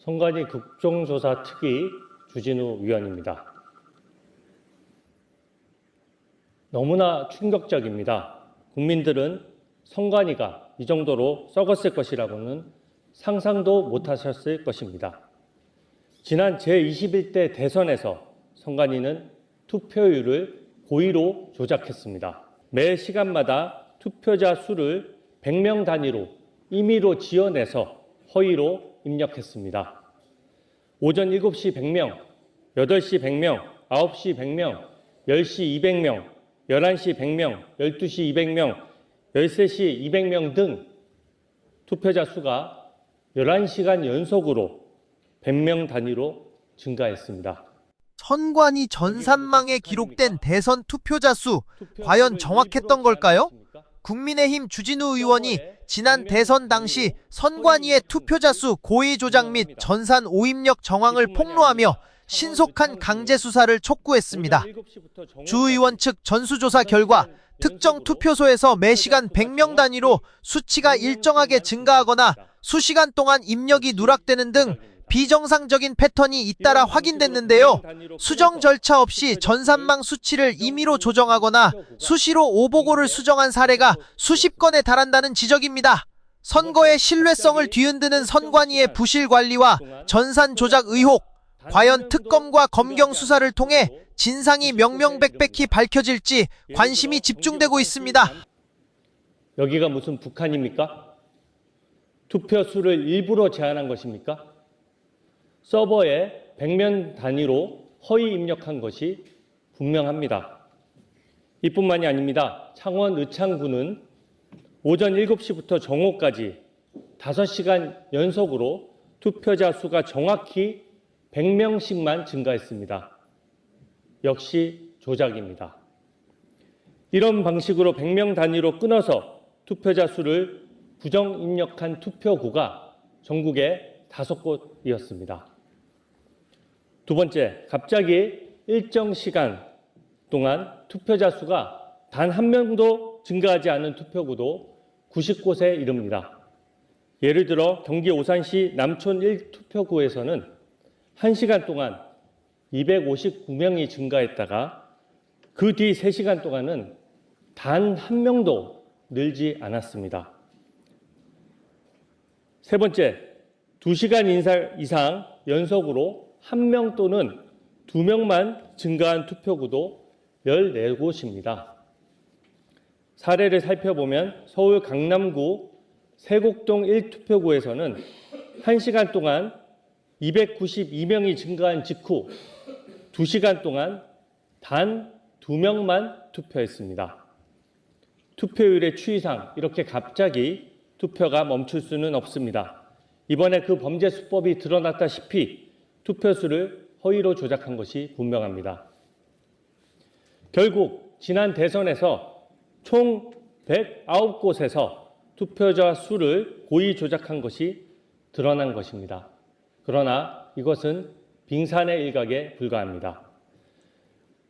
선관위 국정조사 특위 주진우 위원입니다. 너무나 충격적입니다. 국민들은 선관위가 이 정도로 썩었을 것이라고는 상상도 못하셨을 것입니다. 지난 제21대 대선에서 선관위는 투표율을 고의로 조작했습니다. 매 시간마다 투표자 수를 100명 단위로 임의로 지어내서 허위로 입력했습니다. 오전 7시 100명, 8시 100명, 9시 100명, 10시 200명, 11시 100명, 12시 200명, 13시 200명 등 투표자 수가 11시간 연속으로 100명 단위로 증가했습니다. 선관위 전산망에 기록된 대선 투표자 수 과연 정확했던 걸까요? 국민의힘 주진우 의원이 지난 대선 당시 선관위의 투표자 수 고의 조작 및 전산 오입력 정황을 폭로하며 신속한 강제 수사를 촉구했습니다. 주 의원 측 전수조사 결과 특정 투표소에서 매시간 100명 단위로 수치가 일정하게 증가하거나 수시간 동안 입력이 누락되는 등 비정상적인 패턴이 잇따라 확인됐는데요. 수정 절차 없이 전산망 수치를 임의로 조정하거나 수시로 오보고를 수정한 사례가 수십 건에 달한다는 지적입니다. 선거의 신뢰성을 뒤흔드는 선관위의 부실 관리와 전산 조작 의혹, 과연 특검과 검경 수사를 통해 진상이 명명백백히 밝혀질지 관심이 집중되고 있습니다. 여기가 무슨 북한입니까? 투표 수를 일부러 제한한 것입니까? 서버에 100명 단위로 허위 입력한 것이 분명합니다. 이뿐만이 아닙니다. 창원 의창구는 오전 7시부터 정오까지 5시간 연속으로 투표자 수가 정확히 100명씩만 증가했습니다. 역시 조작입니다. 이런 방식으로 100명 단위로 끊어서 투표자 수를 부정 입력한 투표구가 전국에 5곳이었습니다. 두 번째, 갑자기 일정 시간 동안 투표자 수가 단 한 명도 증가하지 않은 투표구도 90곳에 이릅니다. 예를 들어 경기 오산시 남촌 1투표구에서는 1시간 동안 259명이 증가했다가 그 뒤 3시간 동안은 단 한 명도 늘지 않았습니다. 세 번째, 2시간 이상 연속으로 1명 또는 2명만 증가한 투표구도 14곳입니다. 사례를 살펴보면 서울 강남구 세곡동 1투표구에서는 1시간 동안 292명이 증가한 직후 2시간 동안 단 2명만 투표했습니다. 투표율의 추이상 이렇게 갑자기 투표가 멈출 수는 없습니다. 이번에 그 범죄 수법이 드러났다시피 투표수를 허위로 조작한 것이 분명합니다. 결국 지난 대선에서 총 109곳에서 투표자 수를 고의 조작한 것이 드러난 것입니다. 그러나 이것은 빙산의 일각에 불과합니다.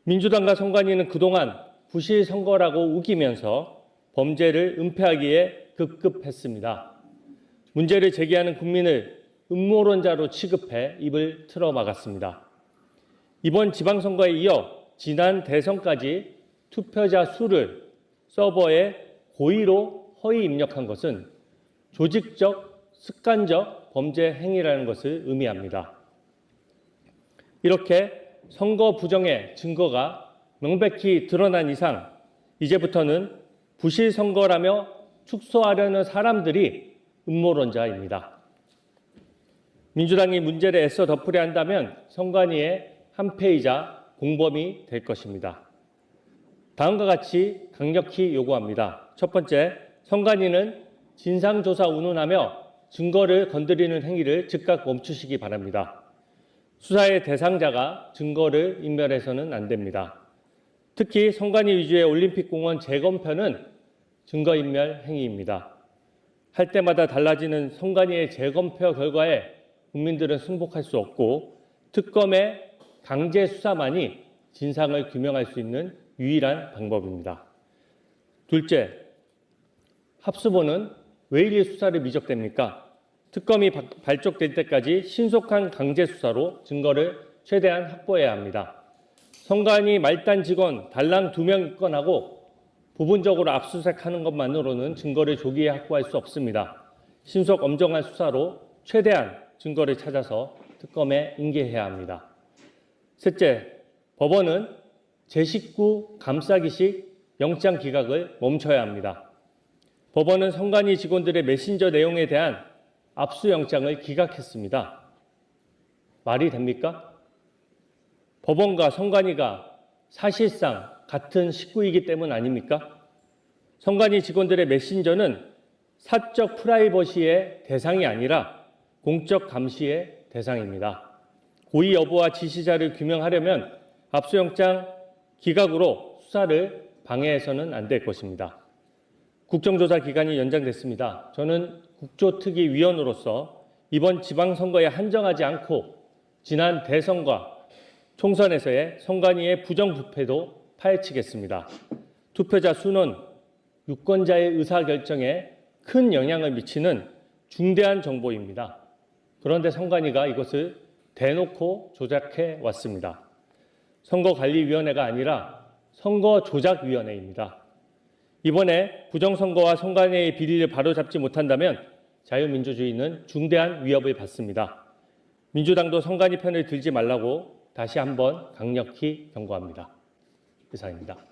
민주당과 선관위는 그동안 부실 선거라고 우기면서 범죄를 은폐하기에 급급했습니다. 문제를 제기하는 국민을 음모론자로 취급해 입을 틀어막았습니다. 이번 지방선거에 이어 지난 대선까지 투표자 수를 서버에 고의로 허위 입력한 것은 조직적, 습관적 범죄 행위라는 것을 의미합니다. 이렇게 선거 부정의 증거가 명백히 드러난 이상 이제부터는 부실 선거라며 축소하려는 사람들이 음모론자입니다. 민주당이 문제를 애써 덮으려 한다면 선관위의 한패이자 공범이 될 것입니다. 다음과 같이 강력히 요구합니다. 첫 번째, 선관위는 진상조사 운운하며 증거를 건드리는 행위를 즉각 멈추시기 바랍니다. 수사의 대상자가 증거를 인멸해서는 안 됩니다. 특히 선관위 위주의 올림픽공원 재검표는 증거인멸 행위입니다. 할 때마다 달라지는 선관위의 재검표 결과에 국민들은 승복할 수 없고 특검의 강제 수사만이 진상을 규명할 수 있는 유일한 방법입니다. 둘째, 합수본은 왜 이리 수사를 미적됩니까? 특검이 발족될 때까지 신속한 강제 수사로 증거를 최대한 확보해야 합니다. 선관위 말단 직원 달랑 2명 입건하고 부분적으로 압수수색하는 것만으로는 증거를 조기에 확보할 수 없습니다. 신속 엄정한 수사로 최대한 증거를 찾아서 특검에 인계해야 합니다. 셋째, 법원은 제 식구 감싸기식 영장 기각을 멈춰야 합니다. 법원은 선관위 직원들의 메신저 내용에 대한 압수영장을 기각했습니다. 말이 됩니까? 법원과 선관위가 사실상 같은 식구이기 때문 아닙니까? 선관위 직원들의 메신저는 사적 프라이버시의 대상이 아니라 공적 감시의 대상입니다. 고의 여부와 지시자를 규명하려면 압수영장 기각으로 수사를 방해해서는 안 될 것입니다. 국정조사 기간이 연장됐습니다. 저는 국조특위위원으로서 이번 지방선거에 한정하지 않고 지난 대선과 총선에서의 선관위의 부정부패도 파헤치겠습니다. 투표자 수는 유권자의 의사결정에 큰 영향을 미치는 중대한 정보입니다. 그런데 선관위가 이것을 대놓고 조작해 왔습니다. 선거관리위원회가 아니라 선거조작위원회입니다. 이번에 부정선거와 선관위의 비리를 바로잡지 못한다면 자유민주주의는 중대한 위협을 받습니다. 민주당도 선관위 편을 들지 말라고 다시 한번 강력히 경고합니다. 이상입니다.